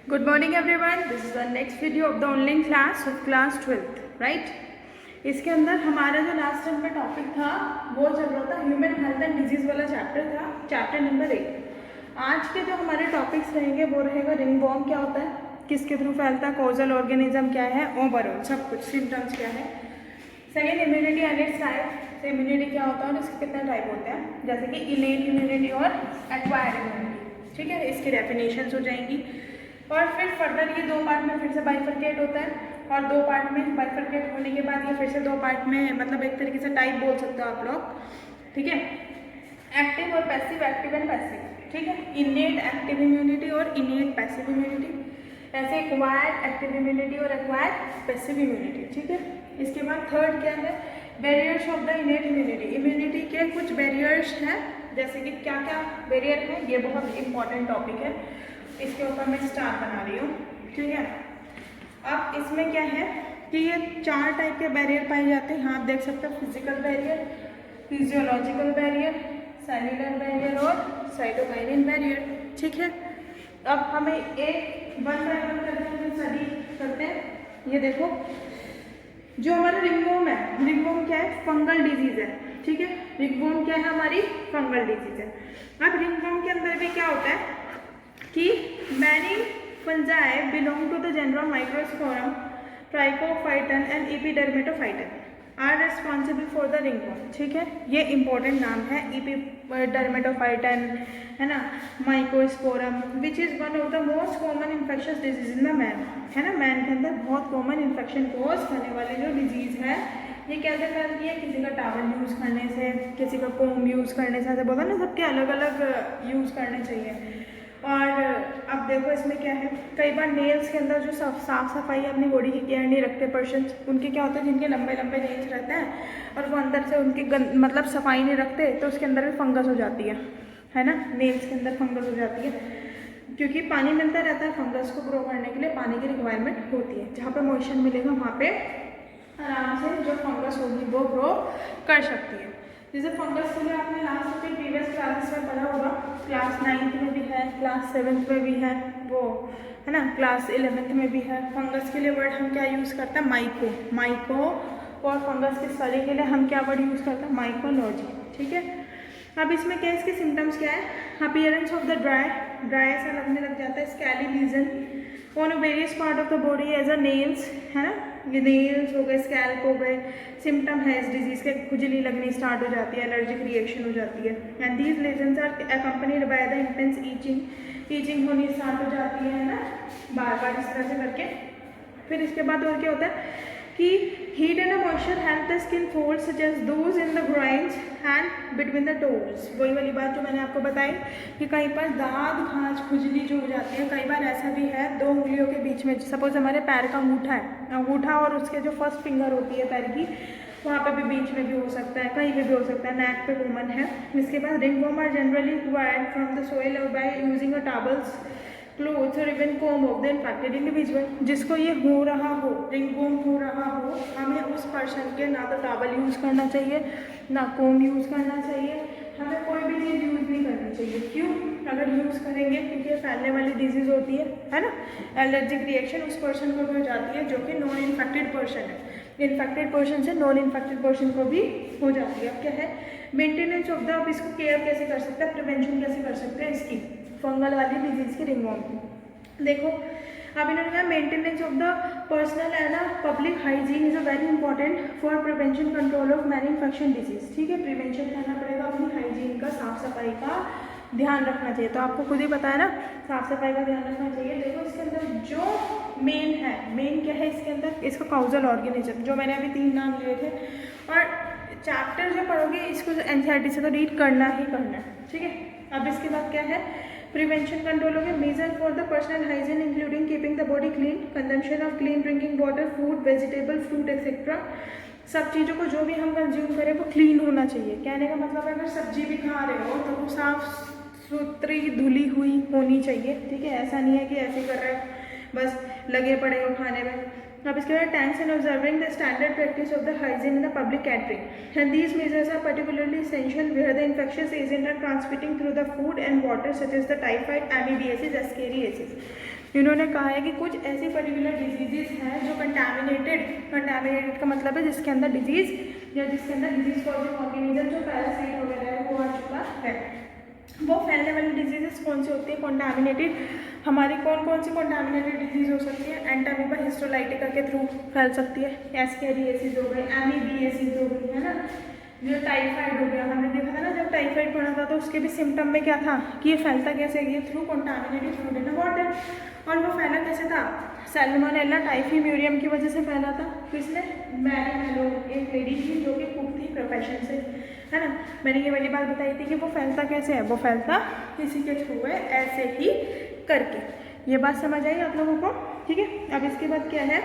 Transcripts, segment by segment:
Good morning everyone. This is the next video of the online class of class 12th, right? इसके अंदर हमारा जो last time में topic था वो चल रहा था ह्यूमन हेल्थ एंड डिजीज़ वाला चैप्टर था, चैप्टर नंबर 8। आज के जो हमारे टॉपिक्स रहेंगे वो रहेगा रिंगवॉर्म क्या होता है, किसके थ्रू फैलता है, कॉजल ऑर्गेनिज्म क्या है, ओवरऑल सब कुछ सिम्टम्स क्या है। Second, immunity and it's type, तो इम्यूनिटी क्या होता है और इसके कितने टाइप होते हैं, जैसे कि इनेट इम्यूनिटी और एक्वायर्ड इम्यूनिटी। ठीक है, इसकी डेफिनेशंस हो जाएंगी। और फिर फर्दर ये दो पार्ट में फिर से बाइफरकेट होता है और दो पार्ट में बाइफरकेट होने के बाद ये फिर से दो पार्ट में, मतलब एक तरीके से टाइप बोल सकते हो आप लोग। ठीक है, एक्टिव और पैसिव, एक्टिव एंड पैसिव। ठीक है, इनेट एक्टिव इम्यूनिटी और इनेट पैसिव इम्यूनिटी, ऐसे एक्वायर्ड एक्टिव इम्यूनिटी और एक्वायर्ड पैसिव इम्यूनिटी। ठीक है, इसके बाद थर्ड क्या है, barriers of the innate immunity. Immunity के कुछ बैरियर्स हैं, जैसे कि क्या क्या बैरियर है, ये बहुत इंपॉर्टेंट टॉपिक है, इसके ऊपर मैं स्टार बना रही हूँ। ठीक है, अब इसमें क्या है कि ये चार टाइप के बैरियर पाए जाते हैं। यहाँ आप देख सकते हो, physical barrier, physiological barrier, cellular barrier और साइटोकाइनिन बैरियर। ठीक है, अब हमें एक वन बाय वन करके स्टडी करते हैं। ये देखो, जो हमारा रिंगवॉर्म है, रिंगवॉर्म क्या है, फंगल डिजीज है। ठीक है, रिंगवॉर्म क्या है, हमारी फंगल डिजीज है। अब रिंगवॉर्म के अंदर भी क्या होता है कि many fungi belong to the genera Microsporum, Trichophyton and Epidermophyton are responsible for the ringworm. ठीक है, ये इंपॉर्टेंट नाम है, एपिडर्मेटोफाइटन है ना, Microsporum, which is one of the most common infectious disease in the man. है ना, मैन के अंदर बहुत कॉमन इन्फेक्शन कोज करने वाले जो डिजीज़ है, ये कैसे फैलती है, किसी का टावल यूज़ करने से, किसी का कोम यूज़ करने से, ऐसे बोला ना, सबके अलग अलग यूज़ करने चाहिए। और अब देखो इसमें क्या है, कई बार नेल्स के अंदर जो साफ सफाई अपनी बॉडी की केयर नहीं रखते पर्सन्स, उनके क्या होता है, जिनके लंबे लंबे नेल्स रहते हैं और वो अंदर से उनकी मतलब सफाई नहीं रखते, तो उसके अंदर भी फंगस हो जाती है ना, नेल्स के अंदर फंगस हो जाती है, क्योंकि पानी मिलता रहता है। फंगस को ग्रो करने के लिए पानी की रिक्वायरमेंट होती है, जहाँ पे मॉइस्चर मिलेगा वहाँ पे आराम से जो फंगस होगी वो ग्रो कर सकती है। जैसे फंगस के लिए आपने लास्ट के प्रीवियस क्लासेस में पढ़ा होगा, क्लास 9th में भी है, क्लास 7th में भी है, वो है ना, क्लास 11th में भी है। फंगस के लिए वर्ड हम क्या यूज़ करते हैं, माइको, और फंगस की स्टडी के लिए हम क्या वर्ड यूज़ करते हैं, माइकोलॉजी। ठीक है, अब इसमें क्या है, इसके सिम्टम्स क्या है, अपीयरेंस ऑफ द ड्राई ऐसा लगने लग जाता है, scaly lesion on various part of the body as a nails, है ना, ये नेल्स हो गए, स्कैल्प हो गए, सिम्टम है इस डिजीज़ के, खुजली लगनी स्टार्ट हो जाती है, एलर्जिक रिएक्शन हो जाती है। And these lesions are accompanied by the intense itching होनी स्टार्ट हो जाती है ना, बार बार इस तरह से करके। फिर इसके बाद और क्या होता है कि heat and moisture help the skin fold such as those in the groins and between the toes. वही वाली बात जो मैंने आपको बताई कि कहीं पर दाग, खाज, खुजली जो हो जाती है, कई बार ऐसा भी है दो उंगलियों के बीच में, सपोज हमारे पैर का अंगूठा है, अंगूठा और उसके जो फर्स्ट फिंगर होती है पैर की, वहाँ पे भी बीच में भी हो सकता है, कहीं पे भी हो सकता है, नेक पे कॉमन है। इसके बाद ringworm are generally acquired from the soil और by using a towels, clothes और even comb of the infected individual. जिसको ये हो रहा हो, रिंगवॉर्म हो रहा हो, हमें उस पर्सन के ना तो टॉवल यूज़ करना चाहिए, ना कोम यूज़ करना चाहिए, हमें कोई भी चीज़ यूज़ नहीं करनी चाहिए। क्यों? अगर यूज़ करेंगे, क्योंकि ये फैलने वाली डिजीज़ होती है ना, एलर्जिक रिएक्शन उस पर्सन को भी हो जाती है जो कि नॉन इन्फेक्टेड पर्सन है, इन्फेक्टेड पर्सन से नॉन इन्फेक्टेड पर्सन को भी हो जाती है। अब क्या है, मेंटेनेंस ऑफ द, अब इसको केयर कैसे कर सकते हैं, प्रिवेंशन कैसे कर सकते हैं इसकी, फंगल वाली डिजीज़ की, रिंगवॉर्म की। देखो, अब इन्होंने कहा maintenance of the personal and public hygiene is a very important for prevention control of many infection disease. ठीक है, प्रिवेंशन करना पड़ेगा, अपनी हाइजीन का, साफ सफाई का ध्यान रखना चाहिए। तो आपको खुद ही पता है ना, साफ सफाई का ध्यान रखना चाहिए। देखो इसके अंदर जो मेन है, मेन क्या है इसके अंदर, इसका कॉजल ऑर्गेनिज्म, जो मैंने अभी 3 नाम लिए थे, और चैप्टर जो पढ़ोगे इसको एनसीईआरटी से तो रीड करना ही करना है। ठीक है, अब इसके बाद क्या है, प्रिवेंशन कंट्रोल हो गया, measure for the personal hygiene including keeping the body clean, consumption of clean drinking water, food, vegetable, fruit etcetera. सब चीज़ों को जो भी हम कंज्यूम करें वो क्लीन होना चाहिए। कहने का मतलब है, अगर सब्जी भी खा रहे हो तो वो साफ सुथरी धुली हुई होनी चाहिए। ठीक है, ऐसा नहीं है कि ऐसे कर रहे हो बस लगे पड़े हो खाने में। अब इसके बाद tanks and observing the standard practice of the hygiene in the public catering and these measures are particularly essential where the infectious agent are transmitting through the food and water such as the typhoid, amoebiasis, ascariasis. इन्होंने कहा है कि कुछ ऐसी particular diseases हैं जो contaminated का मतलब है जिसके अंदर डिजीज़ या जिसके अंदर डिजीज़ कॉजिंग ऑर्गेनिज्म जो पैरासाइट वगैरह है वो आ चुका है। वो फैलने वाली डिजीजेस कौन सी होती है? कंटामिनेटेड। हमारी कौन कौन सी कंटामिनेटेड डिजीज़ हो सकती है? एंटामीबा हिस्टोलाइटिका के थ्रू फैल सकती है, एस्केरियासिस हो गई, एमीबियासिस हो गई, है ना, जो टाइफाइड हो गया। हमने देखा था ना जब टाइफाइड पढ़ा था तो उसके भी सिम्टम में क्या था कि ये फैलता कैसे? ये through contaminated food in water. और वो फैला कैसे था? सैल्मोनेला टाइफीम्यूरियम की वजह से फैला था। किसने? मैरी मेलो, एक लेडी थी जो कि कुक थी प्रोफेशन से, है ना। मैंने ये वाली बात बताई थी कि वो फैलता कैसे है? वो फैलता इसी के थ्रू है, ऐसे ही करके। ये बात समझ आई आप लोगों को? ठीक है। अब इसके बाद क्या है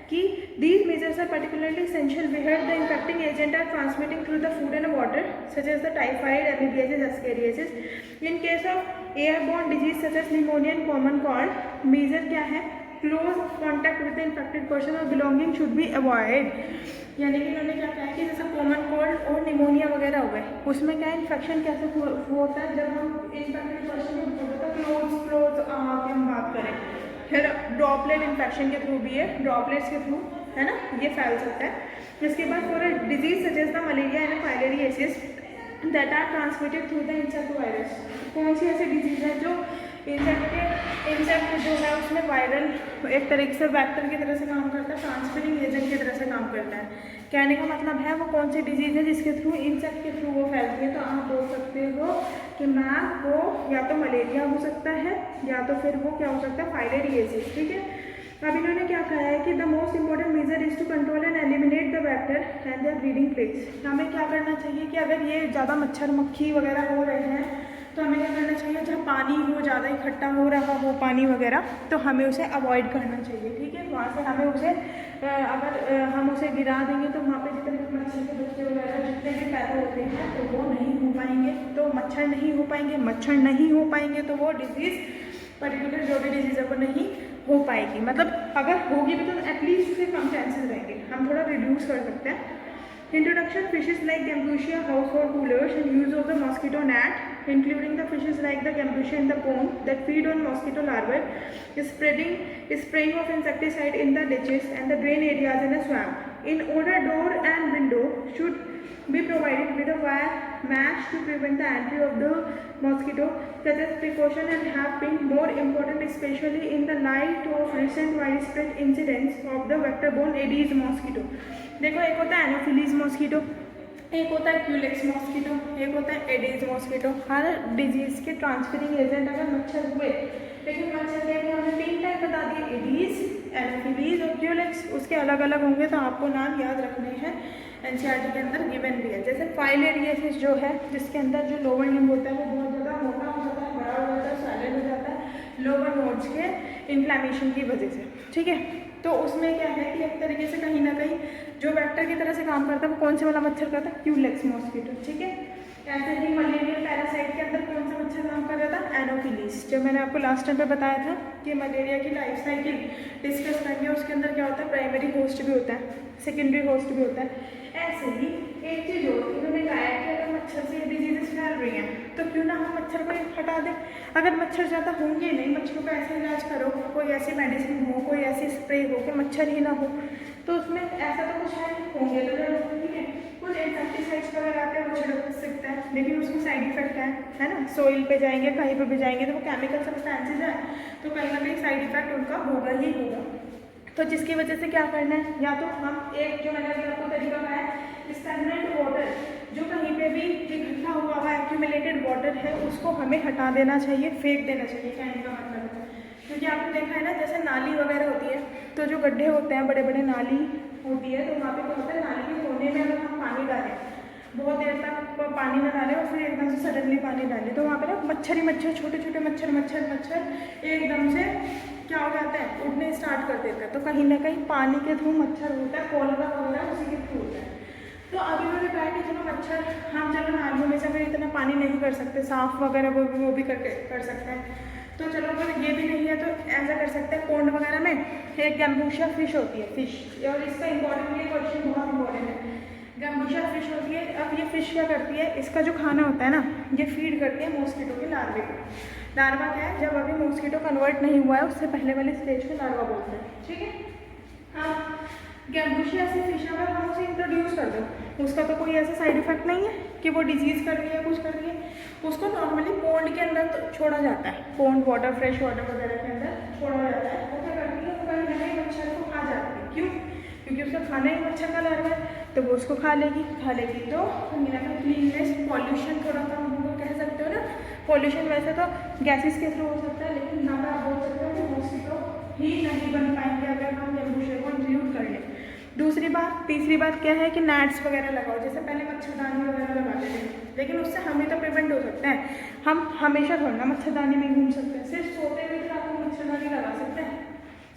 कि these measures are particularly essential where the infecting agent are transmitting through the food and water such as the typhoid, amoebiasis, ascariasis. In case of airborne disease such as pneumonia and common cold, measure क्या है? Close contact with the infected person or belonging should be avoided. यानी कि इन्होंने क्या कहा है कि जैसे कॉमन कोल्ड और निमोनिया वगैरह हो गए, उसमें क्या इन्फेक्शन कैसे होता है? जब हम इन्फेक्टेड पर्सन को क्लोज की हम बात करें, फिर ड्रॉपलेट इन्फेक्शन के थ्रू भी है, ड्रॉपलेट्स के थ्रू, है ना, ये फैल सकता है। इसके बाद for a disease such as the malaria and filariasis that are transmitted through the insect virus. कौन सी ऐसी डिजीज है जो इंसेक्ट जो है उसमें वायरल एक तरीके से वेक्टर की तरह से काम करता है, ट्रांसमिटिंग एजेंट की तरह से काम करता है। कहने का मतलब है वो कौन सी डिजीज़ है जिसके थ्रू, इंसेक्ट के थ्रू वो फैलती है। तो आप बोल सकते हो कि मैम वो या तो मलेरिया हो सकता है या तो फिर वो क्या हो सकता है? फाइलेरियासिस। ठीक है। अब इन्होंने क्या कहा है कि the most important measure is to control and eliminate the vector and their breeding place. हमें क्या करना चाहिए कि अगर ये ज़्यादा मच्छर मक्खी वगैरह हो रहे हैं तो हमें क्या करना चाहिए? जहाँ पानी हो, ज़्यादा इकट्ठा हो रहा हो पानी वगैरह, तो हमें उसे अवॉइड करना चाहिए। ठीक है। वहाँ से हमें उसे अगर हम उसे गिरा देंगे तो वहाँ पे जितने भी मच्छर के बच्चे वगैरह जितने भी पैदा होते हैं तो वो नहीं हो पाएंगे, तो मच्छर नहीं हो पाएंगे, मच्छर नहीं हो पाएंगे तो वो डिजीज़ पर्टिकुलर जो भी डिजीज़ है वो नहीं हो पाएगी। मतलब अगर होगी भी तो एटलीस्ट उसके कम चांसेस रहेंगे, हम थोड़ा रिड्यूस कर सकते हैं। Introduction: fishes like Gambusia, household coolers, and use of the mosquito net, including the fishes like the Gambusia and the pond that feed on mosquito larvae, spraying of insecticide in the ditches and the drain areas in a swamp. In order, door and window should be provided with a wire mesh to prevent the entry of the mosquito. Such as precaution and have been more important, especially in the light of recent widespread incidents of the vector-borne Aedes mosquito. देखो, एक होता है anopheles mosquito, एक होता है Culex mosquito, एक होता है एडीज मॉस्किटो। हर डिजीज़ के ट्रांसफरिंग एजेंट अगर मच्छर हुए, लेकिन मच्छर के भी हमने 3 टाइप बता दिए, एडीज, एनोफिलीज और क्यूलेक्स। उसके अलग अलग होंगे तो आपको नाम याद रखने हैं, एनसीईआरटी के अंदर गिवन भी है। जैसे फाइलेरियासिस जो है, जिसके अंदर जो लोअर लिम्ब होता है वो बहुत ज़्यादा मोटा हो जाता है, बड़ा हो जाता है, साइलेंट हो जाता है लोअर नोड्स के इन्फ्लेमेशन की वजह से। ठीक है। तो उसमें क्या है कि एक तरीके से कहीं ना कहीं जो वेक्टर की तरह से काम करता है वो कौन से वाला मच्छर करता है? Culex mosquito. ठीक है। ऐसे ही मलेरिया पैरासाइट के अंदर कौन सा मच्छर काम कर रहा था? एनोफिलीज। जो मैंने आपको लास्ट टाइम पे बताया था कि मलेरिया की लाइफ साइकिल डिस्कस करेंगे, उसके अंदर क्या होता है? प्राइमरी होस्ट भी होता है, सेकेंडरी होस्ट भी होता है। ऐसे ही एक चीज़ होती है, इन्होंने कहा है कि अगर मच्छर से डिजीजेस फैल रही हैं तो क्यों ना हम मच्छर को हटा दें। अगर मच्छर ज़्यादा होंगे नहीं, मच्छरों का ऐसे इलाज करो, कोई ऐसी मेडिसिन हो, कोई ऐसी स्प्रे हो कि मच्छर ही ना हो, तो उसमें ऐसा तो कुछ है नहीं, होंगे तो जरूर नहीं है। कुछ इंसेक्टिसाइड्स वगैरह आते हैं वो छिड़क सकता है, लेकिन उसमें साइड इफेक्ट है ना। सोइल पे जाएंगे, कहीं पे भी जाएंगे तो वो केमिकल सब्सटेंसेज है, तो कहीं ना कहीं साइड इफेक्ट उनका होगा ही होगा। तो जिसकी वजह से क्या करना है, या तो हम एक जो मैंने अभी आपको तरीका बताया, स्टैग्नेंट वाटर जो कहीं पे भी इकट्ठा हुआ एक्यूमुलेटेड वाटर है उसको हमें हटा देना चाहिए, फेंक देना चाहिए। कहने का मतलब है, क्योंकि आपने देखा है ना जैसे नाली वगैरह होती है तो जो गड्ढे होते हैं, बड़े बड़े नाली होती है, तो वहाँ पे क्या होता है, नाली के कोने में अगर हम पानी डालें, बहुत देर तक पानी न डालें और फिर एकदम से सडनली पानी डालें, तो वहाँ पे ना मच्छर ही मच्छर, छोटे छोटे मच्छर एकदम से क्या हो जाता है, उड़ने स्टार्ट कर देता है। तो कहीं ना कहीं पानी के थ्रू मच्छर होता है, कॉलरा वगैरह उसी के थ्रू होता है। तो अभी मैंने कहा कि चलो मच्छर, हम चलो नालियों में से अगर इतना पानी नहीं कर सकते, साफ वगैरह वो भी कर सकते हैं, तो चलो अगर ये भी नहीं है तो ऐसा कर सकते हैं, पोंड वगैरह में एक गैम्बूशिया फिश होती है, फिश, और इसका इंपॉर्टेंट क्वेश्चन बहुत इंपॉर्टेंट है। गैम्बूशिया फिश होती है, अब ये फिश क्या करती है, इसका जो खाना होता है ना, ये फीड करती है मॉस्किटो के लार्वे को। लार्वा क्या है, जब अभी मॉस्किटो कन्वर्ट नहीं हुआ है उससे पहले वाली स्टेज को लार्वा बोलते हैं, ठीक है। हाँ, गैम्बुशिया ऐसी फिश अगर हम उसे इंट्रोड्यूस कर दो, उसका तो कोई ऐसा साइड इफेक्ट नहीं है कि वो डिजीज़ कर रही है कुछ कर रही है। उसको नॉर्मली पोंड के अंदर तो छोड़ा जाता है, पोंड वाटर, फ्रेश वाटर वगैरह के अंदर छोड़ा जाता है। वो क्या करती है, वो कहीं ना कहीं मच्छर को खा जाती है। क्यों? क्योंकि उसका खाना ही मच्छर का लार्वा है, तो वो उसको खा लेगी तो कहीं ना कहीं क्लीननेस, पॉल्यूशन थोड़ा कम होगा, कह सकते हो ना। पॉल्यूशन वैसे तो गैसेस के थ्रू हो सकता है, लेकिन यहाँ पर आप बोल सकते हो कि मॉस्किटो ही नहीं बन पाएंगे अगर हम गैम्बुशिया को इंक्लूड कर लें। दूसरी बात, तीसरी बात क्या है कि नेट्स वगैरह लगाओ, जैसे पहले मच्छरदानी वगैरह लगाते थे, लेकिन उससे हम ही तो प्रिवेंट हो सकते हैं। हम हमेशा थोड़ा ना मच्छरदानी में घूम सकते हैं, सिर्फ सोते हुए तो आपको मच्छरदानी लगा सकते हैं,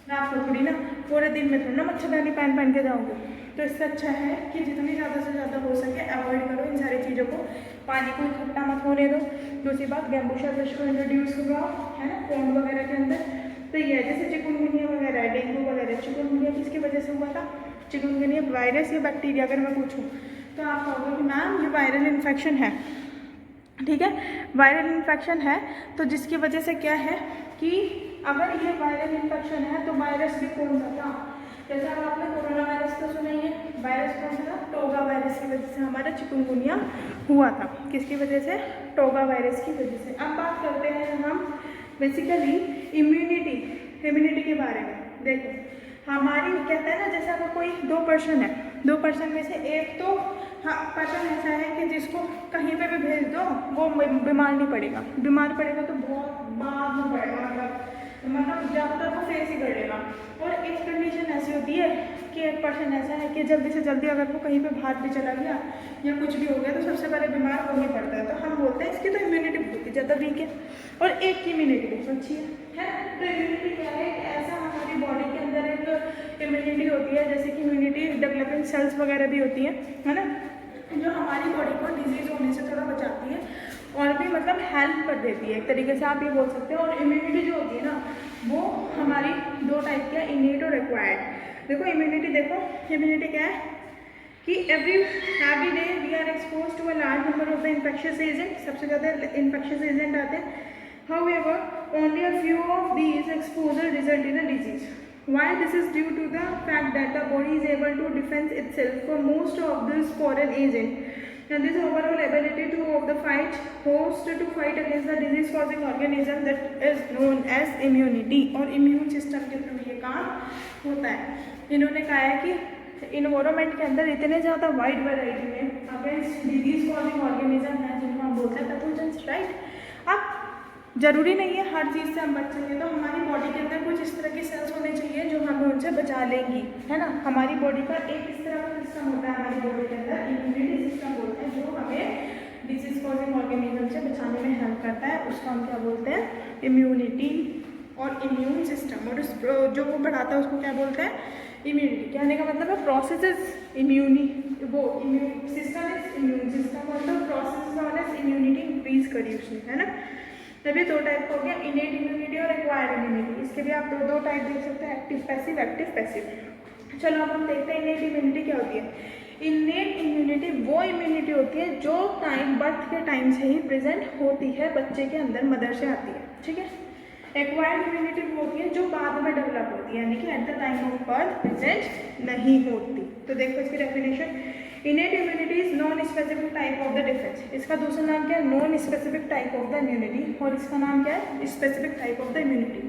रात को थोड़ी ना, पूरे दिन में थोड़ी ना मच्छरदानी पहन के जाओगे। तो इससे अच्छा है कि जितनी ज़्यादा से ज़्यादा हो सके अवॉइड करो इन सारी चीज़ों को, पानी को इकट्ठा मत होने दो। दूसरी बात, गैम्बुशिया फिश को इंट्रोड्यूस हुआ है ना पोंड वगैरह के अंदर, तो ये है जैसे चिकनगुनिया वगैरह, डेंगू वगैरह। चिकनगुनिया किसकी वजह से हुआ था? चिकनगुनिया वायरस या बैक्टीरिया अगर मैं पूछूं तो आप कहोगे कि मैम ये वायरल इन्फेक्शन है, ठीक है, वायरल इन्फेक्शन है। तो जिसकी वजह से क्या है कि अगर ये वायरल इन्फेक्शन है तो वायरस भी कौन सा था? जैसे अब आपने कोरोना वायरस तो सुना ही है, वायरस कौन सा था? टोगा वायरस की वजह से हमारा चिकनगुनिया हुआ था। किसकी वजह से? टोगा वायरस की वजह से। अब बात करते हैं हम बेसिकली इम्यूनिटी के बारे में। देखो हमारी कहते हैं ना, जैसे अगर कोई दो पर्सन है, दो पर्सन में से एक तो पर्सन ऐसा है कि जिसको कहीं पे भी भेज दो वो बीमार नहीं पड़ेगा, बीमार पड़ेगा तो बहुत बाद में पड़ेगा, मतलब ज़्यादातर वो फेस ही कर लेगा। और एक कंडीशन ऐसी होती है कि एक पर्सन ऐसा है कि जल्दी से जल्दी अगर वो कहीं पे बाहर भी चला गया या कुछ भी हो गया तो सबसे पहले बीमार हो ही पड़ता है। तो हम बोलते हैं इसकी तो इम्यूनिटी बहुत ही ज़्यादा वीक है, और एक की इम्यूनिटी बहुत अच्छी है। तो इम्यूनिटी क्या है? ऐसा हमारी बॉडी के अंदर एक इम्यूनिटी होती है, जैसे कि इम्यूनिटी डेवलपिंग सेल्स वगैरह भी होती हैं, है ना, जो हमारी बॉडी को डिजीज़ होने से थोड़ा बचाती है और भी मतलब हेल्प कर देती है, एक तरीके से आप ये बोल सकते हो। और इम्यूनिटी जो होती है ना वो हमारी दो टाइप की है, इनेट और एक्वायर्ड। देखो इम्यूनिटी, देखो इम्यूनिटी क्या है कि every day we are expose to a large number of the infectious agent. सबसे ज़्यादा इन्फेक्शियस एजेंट आते हैं। However, only a few of these exposure result in a disease. Why? This is due to the fact that the body is able to defend itself from most of these foreign agents. And this overall ability to of the fight host to fight against the disease-causing organism that is known as immunity. और immune system के through ये काम होता है। इन्होंने कहा है कि इन्वायरमेंट के अंदर इतने ज़्यादा वाइड वैरायटी में अगेंस्ट डिजीज-कॉजिंग ऑर्गेनिज्म है जिनको हम बोलते हैं पैथोजेंस, राइट। अब जरूरी नहीं है हर चीज़ से हम बच सकें, तो हमारी बॉडी के अंदर कुछ इस तरह की सेल्स होने चाहिए जो हमें उनसे बचा लेंगी, है ना। हमारी बॉडी का एक इस तरह का सिस्टम होता है हमारी बॉडी के अंदर, इम्यूनिटी सिस्टम बोलते हैं, जो हमें डिजीज कॉजिंग ऑर्गेनिज्म से बचाने में हेल्प करता है। उसको हम क्या बोलते हैं? इम्यूनिटी और इम्यून सिस्टम। और उस जो वो बढ़ाता है उसको क्या बोलते हैं? इम्यूनिटी। कहने का मतलब है प्रोसेस इम्यूनी, वो immune system is immune system और the process known as immunity increase करी उसने, है ना। तभी दो टाइप हो गया, इनेट इम्यूनिटी और एक्वायर्ड इम्यूनिटी। इसके भी आप दो टाइप देख सकते हैं, एक्टिव पैसिव। चलो अब हम देखते हैं इनेट इम्यूनिटी क्या होती है। इनेट इम्यूनिटी वो इम्यूनिटी होती है जो टाइम बर्थ के टाइम से ही प्रेजेंट होती है बच्चे के अंदर, मदर से आती है, ठीक है। एक्वायर्ड इम्यूनिटी वो होती है जो बाद में डेवलप होती है, यानी कि at the time of birth present नहीं होती। तो देखो इसकी definition, इनेट immunity is non specific type of the defence. इसका दूसरा नाम क्या है? Non specific type of the immunity. और इसका नाम क्या है? Specific type of the immunity.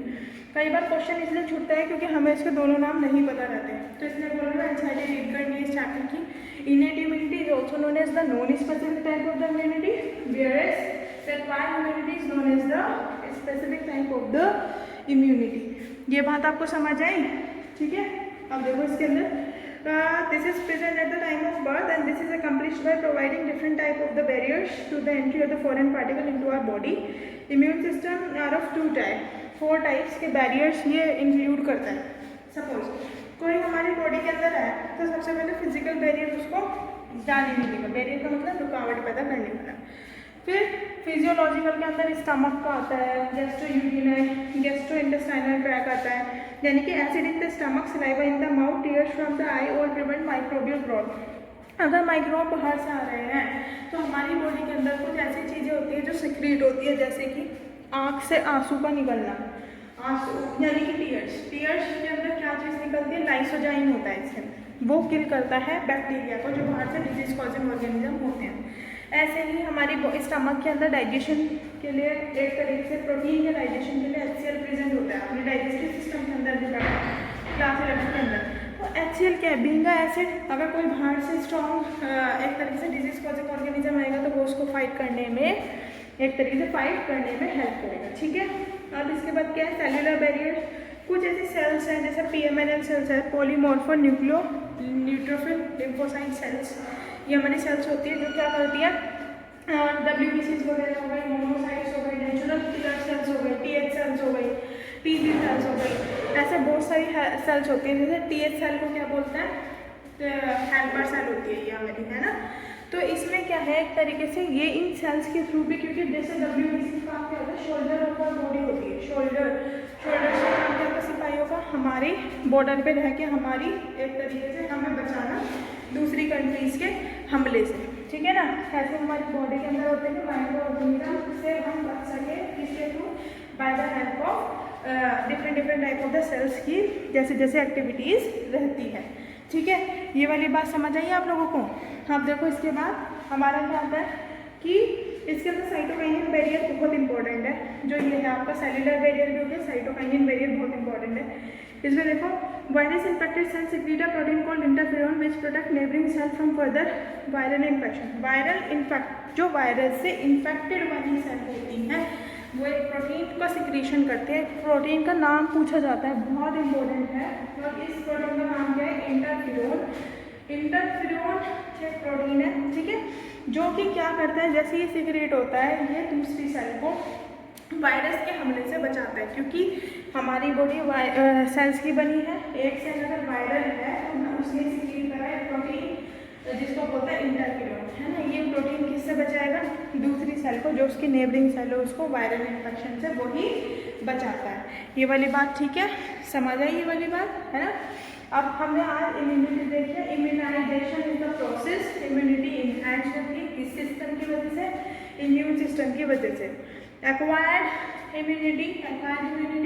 कई बार क्वेश्चन इसलिए छूटता है क्योंकि हमें इसके दोनों नाम नहीं पता रहते हैं, तो इसलिए बोल रहा है रीड करनी है इस चैप्टर की। Innate immunity is also known as the non specific type of the immunity, whereas acquired immunity is known as the specific type of the immunity. ये बात आपको समझ आई? ठीक है। अब देखो इसके अंदर this is present at the time of birth and this is accomplished by providing different type of the barriers to the entry of the foreign particle into our body. Immune system are of two type, 4 types के barriers ये include करता है। Suppose कोई हमारी body के अंदर है तो सबसे पहले फिजिकल बैरियर उसको जाने नहीं देगा, बैरियर का मतलब रुकावट पैदा करने वाला। फिर फिजियोलॉजिकल के अंदर स्टमक का आता है, गैस्ट्रो इंटेस्टाइनल ट्रैक आता है, यानी कि acid in the stomach, saliva in the mouth, tears from the eye और प्रिवेंट माइक्रोबियल ग्रोथ। अगर माइक्रोब बाहर से आ रहे हैं तो हमारी बॉडी के अंदर कुछ ऐसी चीज़ें होती है जो सिक्रीट होती है, जैसे कि आँख से आंसू का निकलना, आंसू यानी कि टीयर्स। टीयर्स के अंदर क्या चीज़ निकलती है, लाइसोजाइम होता है इसके अंदर, वो किल करता है बैक्टीरिया को जो बाहर से डिजीज कॉजिंग ऑर्गेनिज्म होते हैं। ऐसे ही हमारी स्टमक के अंदर डाइजेशन के लिए एक तरीके से प्रोटीन के डाइजेशन के लिए HCl प्रेजेंट होता है, अपने डाइजेस्टिव सिस्टम के अंदर भी पढ़ा क्लास 11 के अंदर। तो HCl क्या है, बीइंग अ एसिड, अगर कोई बाहर से स्ट्रॉन्ग एक तरीके से डिजीज कॉजिंग ऑर्गेनिज्म आएगा तो वो उसको फाइट करने में, एक तरीके से फाइट करने में हेल्प करेगा, ठीक है। अब इसके बाद क्या है, सेल्यूलर बैरियर। कुछ ऐसी सेल्स हैं जैसे PMNL सेल्स है, पॉलीमॉर्फो न्यूट्रोफिल लिम्फोसाइट सेल्स, ये हमारी सेल्स होती है जो क्या करती है, WBCs वगैरह हो गई, मोनोसाइट्स हो गई, नेचुरल किलर सेल्स हो गई, TH सेल्स हो गई, TG सेल्स हो गई, ऐसे बहुत सारी सेल्स होती हैं। जैसे TH सेल को क्या बोलते हैं, हेल्पर सेल होती है ये हमारी, है ना। तो इसमें क्या है, एक तरीके से ये इन सेल्स के थ्रू भी, क्योंकि जैसे WBC का क्या होता है, शोल्डर और बॉडी होती है, शोल्डर से काम क्या होता है सिपाहियों का, हमारी बॉर्डर पे रह के हमारी एक तरीके से हमें बचाना दूसरी कंट्रीज़ के हमले से, ठीक है ना। ऐसे हमारी बॉडी के अंदर होते हैं माइक्रो ऑर्गेनिज्म से हम बच सके, किसके through, by the help of different type of the cells की जैसे जैसे एक्टिविटीज़ रहती है, ठीक है। ये वाली बात समझ आई आप लोगों को। अब देखो इसके बाद हमारा क्या आता है कि इसके अंदर साइटोकाइनिन बैरियर बहुत इंपॉर्टेंट है, जो ये है आपका सेल्युलर बैरियर भी हो गया, साइटोकाइनिन बैरियर बहुत इंपॉर्टेंट है। इसमें देखो, virus infected cell secrete a protein called interferon which protect neighbouring cell from further viral infection. Viral infect, जो वायरस से इन्फेक्टेड वाली सेल होती हैं वो एक प्रोटीन का सिक्रीशन करते हैं। प्रोटीन का नाम पूछा जाता है, बहुत इंपॉर्टेंट है, और इस प्रोटीन का नाम क्या है, इंटरफेरोन। इंटरफेरोन एक प्रोटीन है, ठीक है, जो कि क्या करता है, जैसे ये सिक्रेट होता है ये दूसरी सेल को वायरस के हमले से बचाता है, क्योंकि हमारी बॉडी सेल्स की बनी है। एक सेल अगर वायरल है तो उसने सिक्रीट करा है प्रोटीन जिसको बोलता है इंटरफेरोन, है ना। ये प्रोटीन किससे बचाएगा, दूसरी सेल को, जो उसकी नेबरिंग सेल है उसको वायरल इन्फेक्शन से वही बचाता है। ये वाली बात ठीक है, समझ आई ये वाली बात, है ना। अब हमने आज इम्यूनिटी देखी है। Immunisation is the process, immunity enhance होती है किस सिस्टम की वजह से, इम्यून सिस्टम की वजह से। Acquired immunity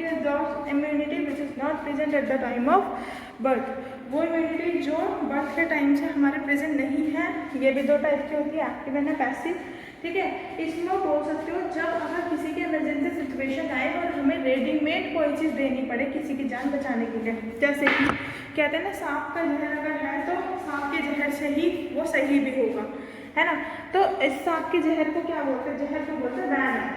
is the immunity which is not present at the time of birth, वो इम्यूनिटी जो बर्थ के टाइम से हमारे प्रेजेंट नहीं है। ये भी दो टाइप की होती है, एक्टिव एंड पैसिव, ठीक है। इसमें बोल सकते हो जब अगर किसी की इमरजेंसी सिचुएशन आए और हमें रेडीमेड कोई चीज़ देनी पड़े किसी की जान बचाने के लिए, जैसे कि कहते हैं ना सांप का जहर अगर है तो सांप के जहर से ही वो सही भी होगा, है ना। तो इस सांप के जहर को क्या बोलते हैं, जहर को बोलते हैं वैनम,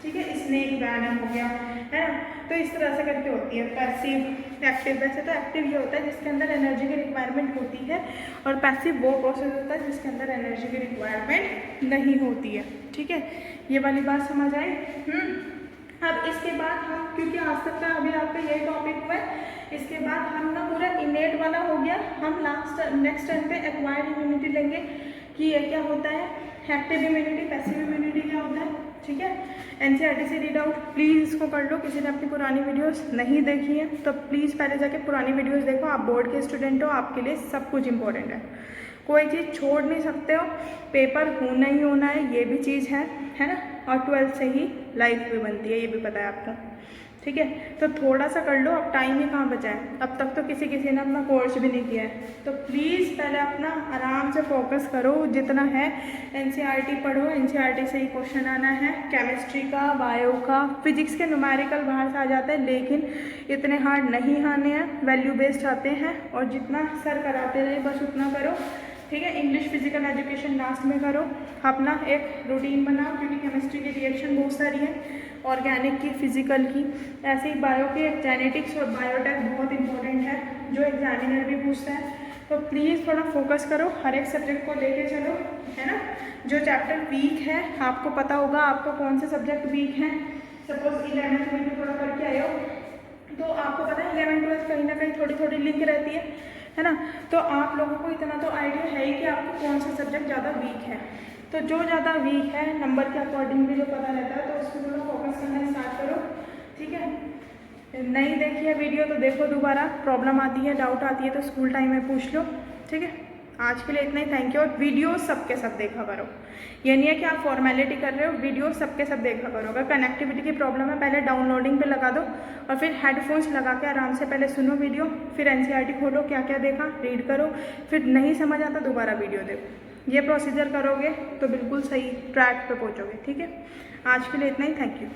ठीक है, स्नेक वैनम हो गया, है ना। तो इस तरह से करके होती है पैसिव एक्टिव। वैसे तो एक्टिव ये होता है जिसके अंदर एनर्जी की रिक्वायरमेंट होती है, और पैसिव वो प्रोसेस होता है जिसके अंदर एनर्जी की रिक्वायरमेंट नहीं होती है, ठीक है। ये वाली बात समझ आई। अब इसके बाद हम, क्योंकि आज तक का अभी आपका यही टॉपिक हुआ है, इसके बाद हम ना पूरा इनेट वाला हो गया, हम नेक्स्ट टाइम पे एक्वायर्ड इम्यूनिटी लेंगे कि ये क्या होता है, एक्टिव इम्यूनिटी, पैसिव इम्यूनिटी क्या होता है, ठीक है। NCERT से रीड आउट प्लीज़ इसको कर लो। किसी ने अपनी पुरानी वीडियोस नहीं देखी है तो प्लीज़ पहले जाके पुरानी वीडियोस देखो। आप बोर्ड के स्टूडेंट हो, आपके लिए सब कुछ इंपॉर्टेंट है, कोई चीज़ छोड़ नहीं सकते हो, पेपर होना ही होना है, ये भी चीज़ है ना। और 12th से ही लाइफ भी बनती है, ये भी पता है आपको, ठीक है। तो थोड़ा सा कर लो, अब टाइम ही कहाँ बचा है, अब तक तो किसी ने अपना कोर्स भी नहीं किया है। तो प्लीज़ पहले अपना आराम से फोकस करो, जितना है NCERT पढ़ो, NCERT से ही क्वेश्चन आना है, केमिस्ट्री का, बायो का, फिजिक्स के न्यूमेरिकल बाहर से आ जाते हैं लेकिन इतने हार्ड नहीं आने हैं, वैल्यू बेस्ड आते हैं, और जितना सर कराते रहे बस उतना करो, ठीक है। इंग्लिश फिजिकल एजुकेशन लास्ट में करो, अपना एक रूटीन बनाओ, क्योंकि केमिस्ट्री की रिएक्शन बहुत सारी है, ऑर्गेनिक की, फिजिकल की, ऐसे ही बायो के जेनेटिक्स और बायोटेक बहुत इंपॉर्टेंट है जो एग्जामिनर भी पूछता है। तो प्लीज़ थोड़ा फोकस करो, हर एक सब्जेक्ट को लेके चलो, है ना। जो चैप्टर वीक है आपको पता होगा आपको कौन से सब्जेक्ट वीक हैं। सपोज 11th में भी थोड़ा करके आए हो तो आपको पता है 11th 12th कहीं ना कहीं थोड़ी थोड़ी लिंक रहती है ना। तो आप लोगों को इतना तो आइडिया है ही कि आपको कौन सा सब्जेक्ट ज़्यादा वीक है। तो जो ज़्यादा वीक है नंबर के अकॉर्डिंग भी जो पता रहता है तो उस पर थोड़ा फोकस करना स्टार्ट करो, ठीक है। नहीं देखी है वीडियो तो देखो दोबारा, प्रॉब्लम आती है, डाउट आती है तो स्कूल टाइम में पूछ लो, ठीक है। आज के लिए इतना ही, थैंक यू। और वीडियो सबके सब देखा करो, ये नहीं है कि आप फॉर्मेलिटी कर रहे हो, वीडियो सबके सब देखा करो। अगर कनेक्टिविटी की प्रॉब्लम है पहले डाउनलोडिंग पे लगा दो और फिर हेडफोन्स लगा के आराम से पहले सुनो वीडियो, फिर एनसीईआरटी खोलो, क्या क्या देखा रीड करो, फिर नहीं समझ आता दोबारा वीडियो देखो। ये प्रोसीजर करोगे तो बिल्कुल सही ट्रैक पे पहुँचोगे। ठीक है, आज के लिए इतना ही, थैंक यू।